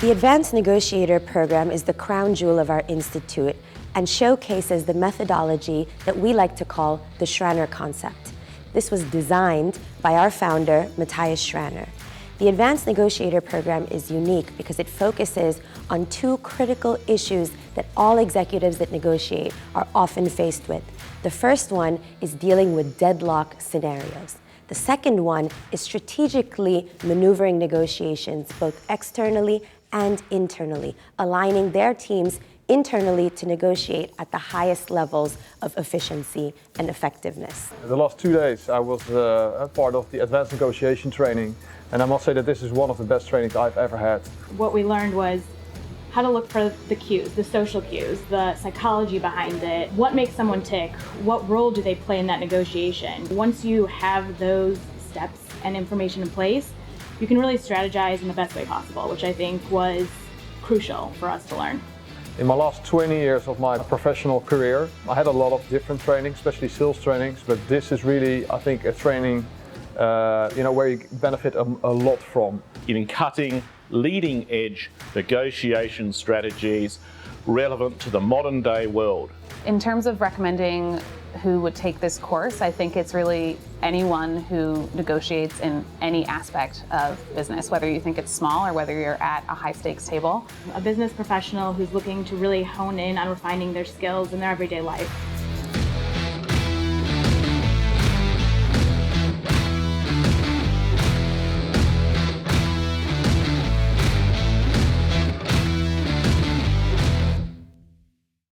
The Advanced Negotiator program is the crown jewel of our institute and showcases the methodology that we like to call the Schranner concept. This was designed by our founder, Matthias Schranner. The Advanced Negotiator program is unique because it focuses on two critical issues that all executives that negotiate are often faced with. The first one is dealing with deadlock scenarios. The second one is strategically maneuvering negotiations, both externally and internally, aligning their teams internally to negotiate at the highest levels of efficiency and effectiveness. The last 2 days I was a part of the advanced negotiation training, and I must say that this is one of the best trainings I've ever had. What we learned was how to look for the cues, the social cues, the psychology behind it, what makes someone tick, what role do they play in that negotiation. Once you have those steps and information in place, you can really strategize in the best way possible, which I think was crucial for us to learn. In my last 20 years of my professional career, I had a lot of different trainings, especially sales trainings, but this is really, I think, a training where you benefit a lot from. In cutting, leading edge negotiation strategies relevant to the modern day world. In terms of recommending who would take this course, I think it's really anyone who negotiates in any aspect of business, whether you think it's small or whether you're at a high stakes table. A business professional who's looking to really hone in on refining their skills in their everyday life.